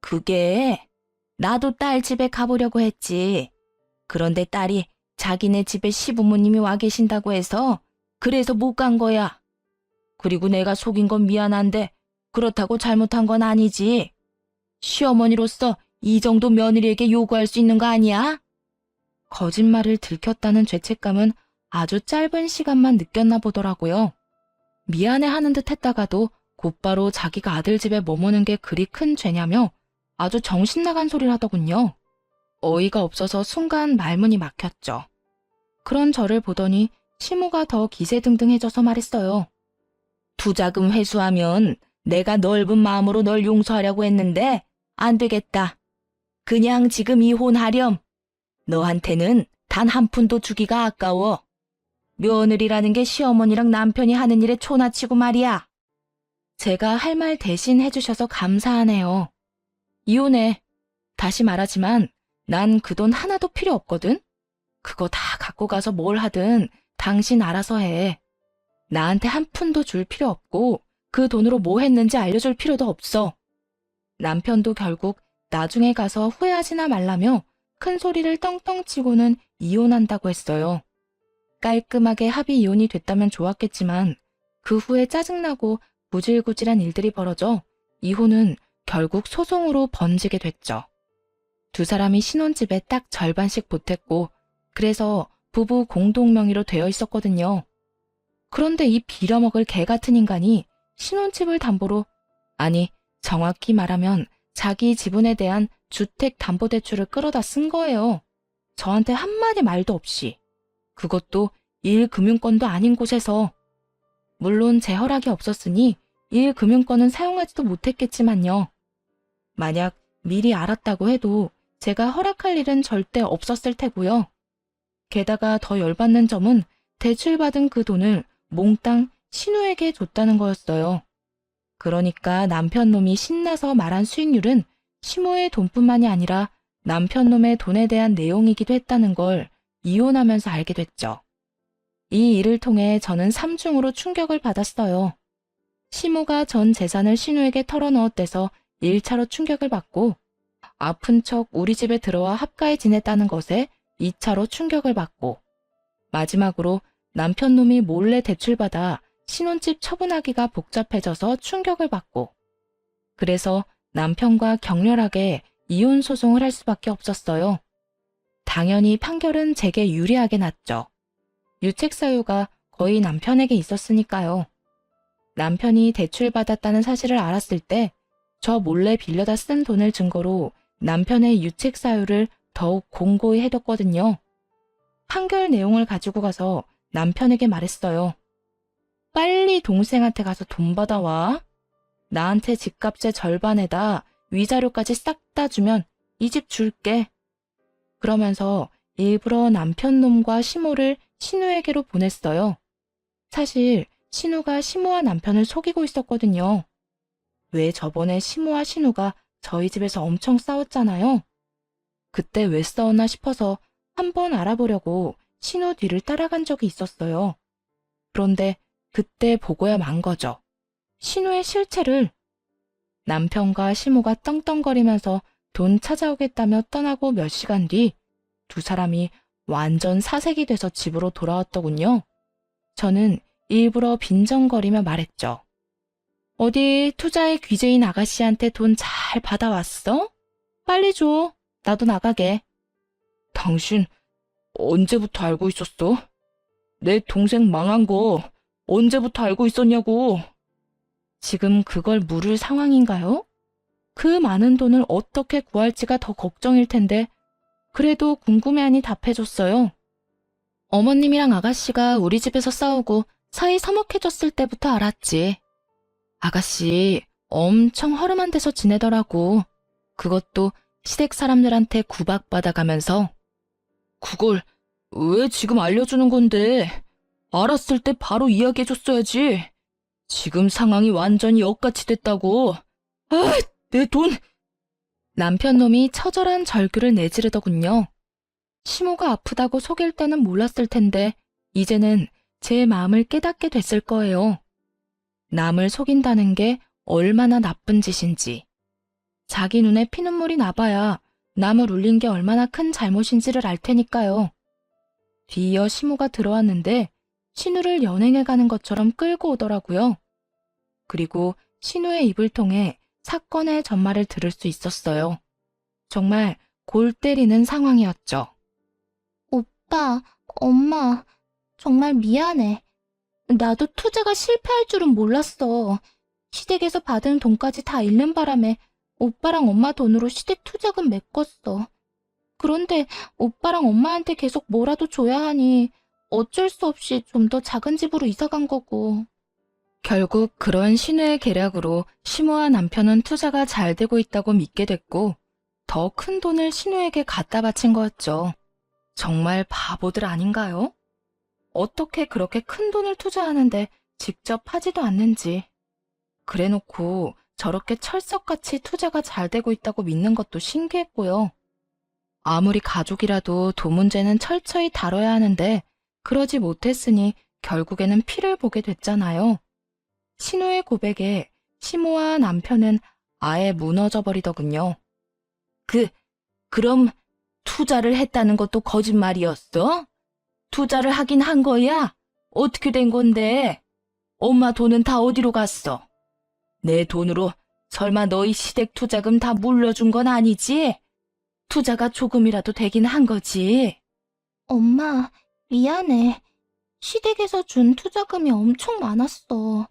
그게 나도 딸 집에 가보려고 했지. 그런데 딸이 자기네 집에 시부모님이 와 계신다고 해서 그래서 못 간 거야. 그리고 내가 속인 건 미안한데 그렇다고 잘못한 건 아니지. 시어머니로서 이 정도 며느리에게 요구할 수 있는 거 아니야? 거짓말을 들켰다는 죄책감은 아주 짧은 시간만 느꼈나 보더라고요. 미안해하는 듯 했다가도 곧바로 자기가 아들 집에 머무는 게 그리 큰 죄냐며 아주 정신나간 소리를 하더군요. 어이가 없어서 순간 말문이 막혔죠. 그런 저를 보더니 시모가 더 기세등등해져서 말했어요. 투자금 회수하면 내가 넓은 마음으로 널 용서하려고 했는데 안 되겠다. 그냥 지금 이혼하렴. 너한테는 단 한 푼도 주기가 아까워. 며느리라는 게 시어머니랑 남편이 하는 일에 초나치고 말이야. 제가 할 말 대신 해주셔서 감사하네요. 이혼해. 다시 말하지만 난 그 돈 하나도 필요 없거든. 그거 다 갖고 가서 뭘 하든 당신 알아서 해. 나한테 한 푼도 줄 필요 없고 그 돈으로 뭐 했는지 알려줄 필요도 없어. 남편도 결국 나중에 가서 후회하지나 말라며 큰 소리를 떵떵 치고는 이혼한다고 했어요. 깔끔하게 합의 이혼이 됐다면 좋았겠지만 그 후에 짜증나고 구질구질한 일들이 벌어져 이혼은 결국 소송으로 번지게 됐죠. 두 사람이 신혼집에 딱 절반씩 보탰고 그래서 부부 공동 명의로 되어 있었거든요. 그런데 이 빌어먹을 개 같은 인간이 신혼집을 담보로, 아니 정확히 말하면 자기 지분에 대한 주택담보대출을 끌어다 쓴 거예요. 저한테 한마디 말도 없이. 그것도 1금융권도 아닌 곳에서. 물론 제 허락이 없었으니 1금융권은 사용하지도 못했겠지만요. 만약 미리 알았다고 해도 제가 허락할 일은 절대 없었을 테고요. 게다가 더 열받는 점은 대출받은 그 돈을 몽땅 신우에게 줬다는 거였어요. 그러니까 남편 놈이 신나서 말한 수익률은 시모의 돈뿐만이 아니라 남편 놈의 돈에 대한 내용이기도 했다는 걸 이혼하면서 알게 됐죠. 이 일을 통해 저는 삼중으로 충격을 받았어요. 시모가 전 재산을 신우에게 털어넣었대서 1차로 충격을 받고 아픈 척 우리 집에 들어와 합가해 지냈다는 것에 2차로 충격을 받고 마지막으로 남편 놈이 몰래 대출받아 신혼집 처분하기가 복잡해져서 충격을 받고 그래서 남편과 격렬하게 이혼 소송을 할 수밖에 없었어요. 당연히 판결은 제게 유리하게 났죠. 유책 사유가 거의 남편에게 있었으니까요. 남편이 대출받았다는 사실을 알았을 때 저 몰래 빌려다 쓴 돈을 증거로 남편의 유책 사유를 더욱 공고히 해뒀거든요. 판결 내용을 가지고 가서 남편에게 말했어요. 빨리 동생한테 가서 돈 받아와. 나한테 집값의 절반에다 위자료까지 싹 다 주면 이 집 줄게. 그러면서 일부러 남편 놈과 시모를 신우에게로 보냈어요. 사실 신우가 시모와 남편을 속이고 있었거든요. 왜 저번에 시모와 신우가 저희 집에서 엄청 싸웠잖아요. 그때 왜 싸웠나 싶어서 한번 알아보려고 신우 뒤를 따라간 적이 있었어요. 그런데 그때 보고야 만 거죠. 신우의 실체를. 남편과 시모가 떵떵거리면서 돈 찾아오겠다며 떠나고 몇 시간 뒤 두 사람이 완전 사색이 돼서 집으로 돌아왔더군요. 저는 일부러 빈정거리며 말했죠. 어디 투자의 귀재인 아가씨한테 돈 잘 받아왔어? 빨리 줘. 나도 나가게. 당신 언제부터 알고 있었어? 내 동생 망한 거 언제부터 알고 있었냐고. 지금 그걸 물을 상황인가요? 그 많은 돈을 어떻게 구할지가 더 걱정일 텐데 그래도 궁금해하니 답해줬어요. 어머님이랑 아가씨가 우리 집에서 싸우고 사이 서먹해졌을 때부터 알았지. 아가씨 엄청 허름한 데서 지내더라고. 그것도 시댁 사람들한테 구박받아가면서. 그걸 왜 지금 알려주는 건데? 알았을 때 바로 이야기해줬어야지. 지금 상황이 완전히 엇같이 됐다고. 아, 내 돈. 남편 놈이 처절한 절규를 내지르더군요. 시모가 아프다고 속일 때는 몰랐을 텐데 이제는 제 마음을 깨닫게 됐을 거예요. 남을 속인다는 게 얼마나 나쁜 짓인지. 자기 눈에 피눈물이 나봐야 남을 울린 게 얼마나 큰 잘못인지를 알 테니까요. 뒤이어 시모가 들어왔는데 신우를 연행해가는 것처럼 끌고 오더라고요. 그리고 신우의 입을 통해 사건의 전말을 들을 수 있었어요. 정말 골 때리는 상황이었죠. 오빠, 엄마, 정말 미안해. 나도 투자가 실패할 줄은 몰랐어. 시댁에서 받은 돈까지 다 잃는 바람에 오빠랑 엄마 돈으로 시댁 투자금 메꿨어. 그런데 오빠랑 엄마한테 계속 뭐라도 줘야 하니 어쩔 수 없이 좀 더 작은 집으로 이사 간 거고. 결국 그런 신우의 계략으로 시모와 남편은 투자가 잘 되고 있다고 믿게 됐고 더 큰 돈을 신우에게 갖다 바친 거였죠. 정말 바보들 아닌가요? 어떻게 그렇게 큰 돈을 투자하는데 직접 하지도 않는지. 그래놓고 저렇게 철석같이 투자가 잘 되고 있다고 믿는 것도 신기했고요. 아무리 가족이라도 돈 문제는 철저히 다뤄야 하는데 그러지 못했으니 결국에는 피를 보게 됐잖아요. 신우의 고백에 시모와 남편은 아예 무너져 버리더군요. 그럼 투자를 했다는 것도 거짓말이었어? 투자를 하긴 한 거야? 어떻게 된 건데? 엄마 돈은 다 어디로 갔어? 내 돈으로 설마 너희 시댁 투자금 다 물려준 건 아니지? 투자가 조금이라도 되긴 한 거지. 엄마, 미안해. 시댁에서 준 투자금이 엄청 많았어.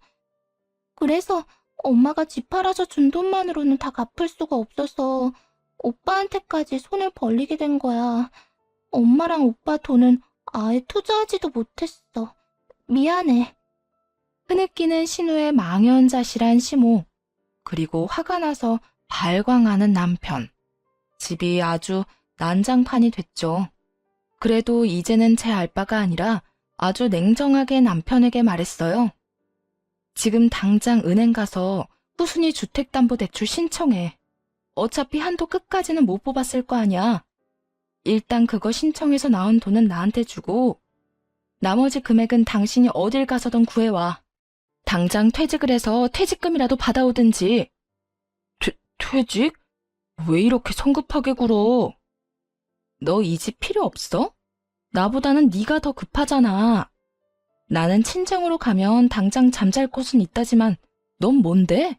그래서 엄마가 집 팔아서 준 돈만으로는 다 갚을 수가 없어서 오빠한테까지 손을 벌리게 된 거야. 엄마랑 오빠 돈은 아예 투자하지도 못했어. 미안해. 흐느끼는 신우의 망연자실한 시모, 그리고 화가 나서 발광하는 남편. 집이 아주 난장판이 됐죠. 그래도 이제는 제 알바가 아니라 아주 냉정하게 남편에게 말했어요. 지금 당장 은행 가서 후순위 주택담보대출 신청해. 어차피 한도 끝까지는 못 뽑았을 거 아니야. 일단 그거 신청해서 나온 돈은 나한테 주고 나머지 금액은 당신이 어딜 가서든 구해와. 당장 퇴직을 해서 퇴직금이라도 받아오든지. 퇴직? 왜 이렇게 성급하게 굴어? 너 이 집 필요 없어? 나보다는 네가 더 급하잖아. 나는 친정으로 가면 당장 잠잘 곳은 있다지만 넌 뭔데?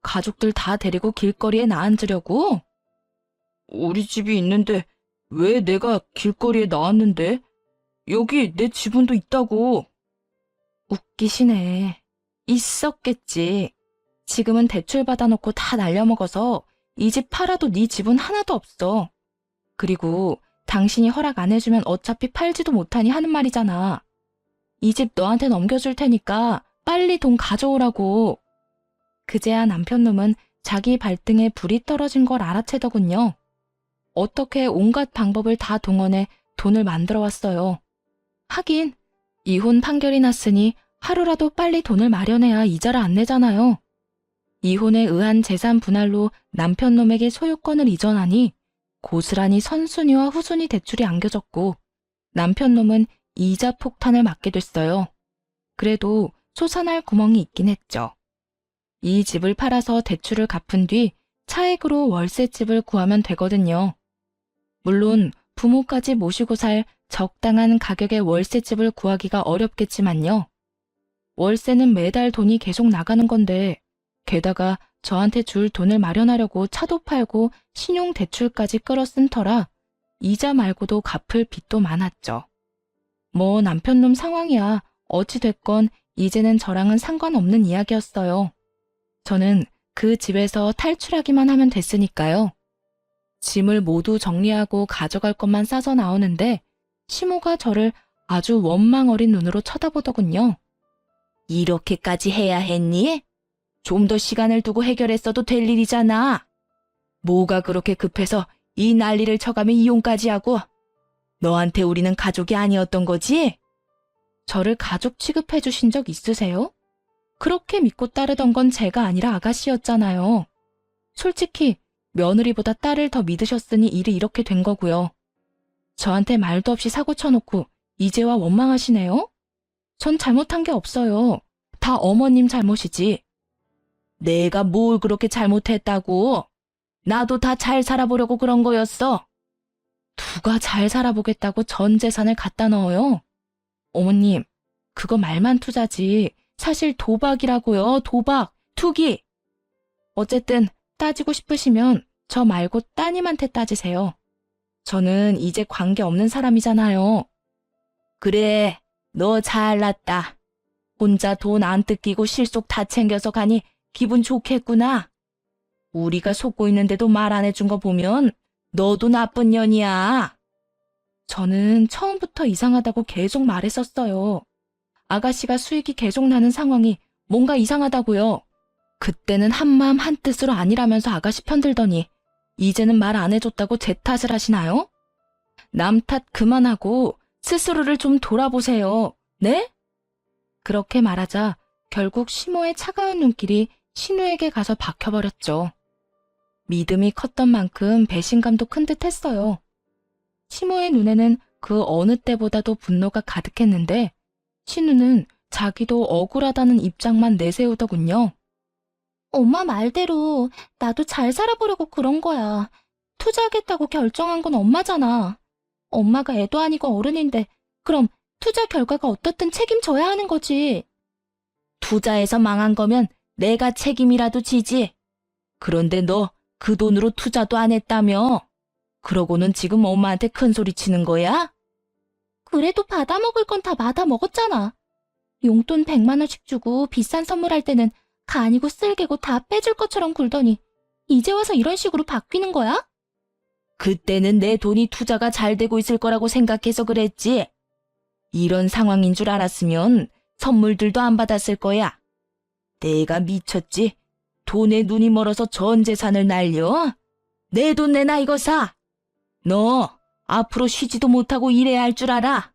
가족들 다 데리고 길거리에 나앉으려고? 우리 집이 있는데 왜 내가 길거리에 나왔는데? 여기 내 지분도 있다고. 웃기시네. 있었겠지. 지금은 대출 받아놓고 다 날려먹어서 이 집 팔아도 네 지분 하나도 없어. 그리고 당신이 허락 안 해주면 어차피 팔지도 못하니 하는 말이잖아. 이 집 너한테 넘겨줄 테니까 빨리 돈 가져오라고. 그제야 남편놈은 자기 발등에 불이 떨어진 걸 알아채더군요. 어떻게 온갖 방법을 다 동원해 돈을 만들어 왔어요. 하긴 이혼 판결이 났으니 하루라도 빨리 돈을 마련해야 이자를 안 내잖아요. 이혼에 의한 재산 분할로 남편놈에게 소유권을 이전하니 고스란히 선순위와 후순위 대출이 안겨졌고 남편놈은 이자 폭탄을 맞게 됐어요. 그래도 솟아날 구멍이 있긴 했죠. 이 집을 팔아서 대출을 갚은 뒤 차액으로 월세집을 구하면 되거든요. 물론 부모까지 모시고 살 적당한 가격의 월세집을 구하기가 어렵겠지만요. 월세는 매달 돈이 계속 나가는 건데 게다가 저한테 줄 돈을 마련하려고 차도 팔고 신용대출까지 끌어쓴 터라 이자 말고도 갚을 빚도 많았죠. 뭐 남편놈 상황이야 어찌됐건 이제는 저랑은 상관없는 이야기였어요. 저는 그 집에서 탈출하기만 하면 됐으니까요. 짐을 모두 정리하고 가져갈 것만 싸서 나오는데 시모가 저를 아주 원망 어린 눈으로 쳐다보더군요. 이렇게까지 해야 했니? 좀 더 시간을 두고 해결했어도 될 일이잖아. 뭐가 그렇게 급해서 이 난리를 쳐가며 이혼까지 하고. 너한테 우리는 가족이 아니었던 거지? 저를 가족 취급해 주신 적 있으세요? 그렇게 믿고 따르던 건 제가 아니라 아가씨였잖아요. 솔직히 며느리보다 딸을 더 믿으셨으니 일이 이렇게 된 거고요. 저한테 말도 없이 사고 쳐놓고 이제와 원망하시네요? 전 잘못한 게 없어요. 다 어머님 잘못이지. 내가 뭘 그렇게 잘못했다고? 나도 다 잘 살아보려고 그런 거였어. 누가 잘 살아보겠다고 전 재산을 갖다 넣어요? 어머님, 그거 말만 투자지. 사실 도박이라고요. 도박, 투기. 어쨌든 따지고 싶으시면 저 말고 따님한테 따지세요. 저는 이제 관계없는 사람이잖아요. 그래, 너 잘났다. 혼자 돈 안 뜯기고 실속 다 챙겨서 가니 기분 좋겠구나. 우리가 속고 있는데도 말 안 해준 거 보면 너도 나쁜 년이야. 저는 처음부터 이상하다고 계속 말했었어요. 아가씨가 수익이 계속 나는 상황이 뭔가 이상하다고요. 그때는 한마음 한뜻으로 아니라면서 아가씨 편들더니 이제는 말 안 해줬다고 제 탓을 하시나요? 남 탓 그만하고 스스로를 좀 돌아보세요. 네? 그렇게 말하자 결국 시모의 차가운 눈길이 신우에게 가서 박혀버렸죠. 믿음이 컸던 만큼 배신감도 큰 듯 했어요. 시모의 눈에는 그 어느 때보다도 분노가 가득했는데 신우는 자기도 억울하다는 입장만 내세우더군요. 엄마 말대로 나도 잘 살아보려고 그런 거야. 투자하겠다고 결정한 건 엄마잖아. 엄마가 애도 아니고 어른인데 그럼 투자 결과가 어떻든 책임져야 하는 거지. 투자해서 망한 거면 내가 책임이라도 지지. 그런데 너 그 돈으로 투자도 안 했다며? 그러고는 지금 엄마한테 큰 소리 치는 거야? 그래도 받아먹을 건 다 받아먹었잖아. 용돈 100만 원씩 주고 비싼 선물할 때는 간이고 쓸개고 다 빼줄 것처럼 굴더니 이제 와서 이런 식으로 바뀌는 거야? 그때는 내 돈이 투자가 잘 되고 있을 거라고 생각해서 그랬지. 이런 상황인 줄 알았으면 선물들도 안 받았을 거야. 내가 미쳤지. 돈에 눈이 멀어서 전 재산을 날려? 내 돈 내놔 이거 사. 너 앞으로 쉬지도 못하고 일해야 할 줄 알아.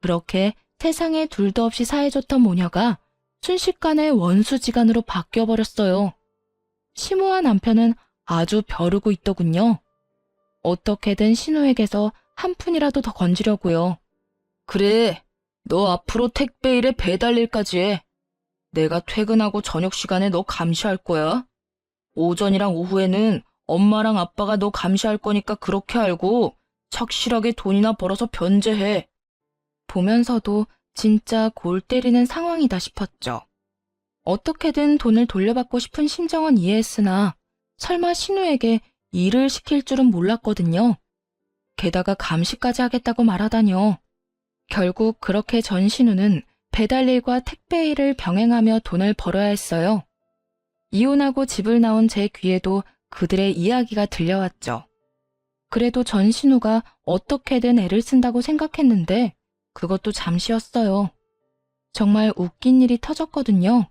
그렇게 세상에 둘도 없이 사해줬던 모녀가 순식간에 원수지간으로 바뀌어버렸어요. 심오한 남편은 아주 벼르고 있더군요. 어떻게든 신우에게서 한 푼이라도 더 건지려고요. 그래, 너 앞으로 택배 일에 배달 일까지 해. 내가 퇴근하고 저녁 시간에 너 감시할 거야. 오전이랑 오후에는 엄마랑 아빠가 너 감시할 거니까 그렇게 알고 착실하게 돈이나 벌어서 변제해. 보면서도 진짜 골 때리는 상황이다 싶었죠. 어떻게든 돈을 돌려받고 싶은 심정은 이해했으나 설마 신우에게 일을 시킬 줄은 몰랐거든요. 게다가 감시까지 하겠다고 말하다뇨. 결국 그렇게 전신우는 배달일과 택배일을 병행하며 돈을 벌어야 했어요. 이혼하고 집을 나온 제 귀에도 그들의 이야기가 들려왔죠. 그래도 전신우가 어떻게든 애를 쓴다고 생각했는데 그것도 잠시였어요. 정말 웃긴 일이 터졌거든요.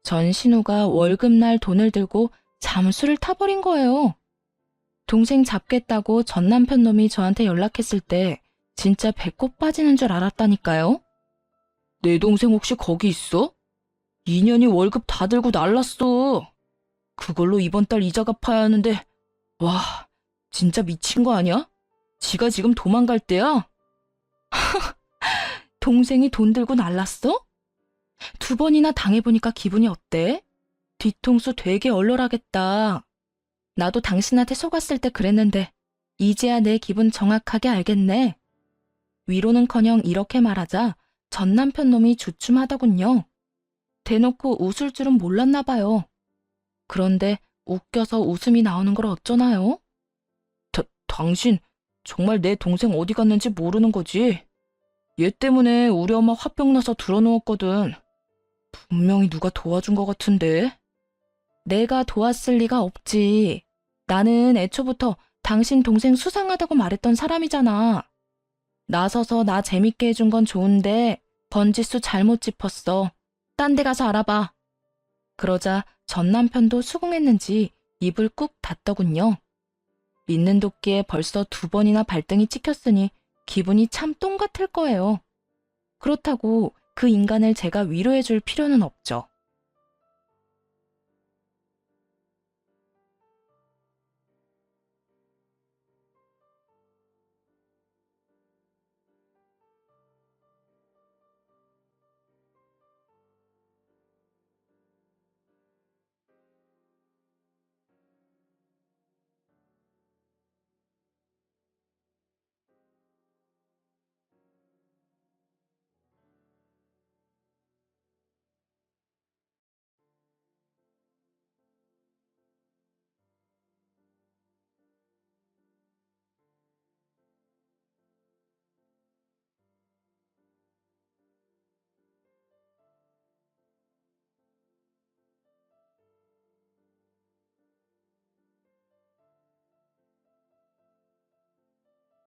전신우가 월급날 돈을 들고 잠수를 타버린 거예요. 동생 잡겠다고 전 남편 놈이 저한테 연락했을 때 진짜 배꼽 빠지는 줄 알았다니까요. 내 동생 혹시 거기 있어? 2년이 월급 다 들고 날랐어. 그걸로 이번 달 이자 갚아야 하는데 와, 진짜 미친 거 아니야? 지가 지금 도망갈 때야? 동생이 돈 들고 날랐어? 2번이나 당해보니까 기분이 어때? 뒤통수 되게 얼얼하겠다. 나도 당신한테 속았을 때 그랬는데 이제야 내 기분 정확하게 알겠네. 위로는커녕 이렇게 말하자 전 남편 놈이 주춤하더군요. 대놓고 웃을 줄은 몰랐나 봐요. 그런데 웃겨서 웃음이 나오는 걸 어쩌나요? 당신 정말 내 동생 어디 갔는지 모르는 거지? 얘 때문에 우리 엄마 화병 나서 들어누웠거든. 분명히 누가 도와준 것 같은데? 내가 도왔을 리가 없지. 나는 애초부터 당신 동생 수상하다고 말했던 사람이잖아. 나서서 나 재밌게 해준 건 좋은데 번지수 잘못 짚었어. 딴 데 가서 알아봐. 그러자 전 남편도 수긍했는지 입을 꾹 닫더군요. 믿는 도끼에 벌써 2번이나 발등이 찍혔으니 기분이 참 똥 같을 거예요. 그렇다고 그 인간을 제가 위로해줄 필요는 없죠.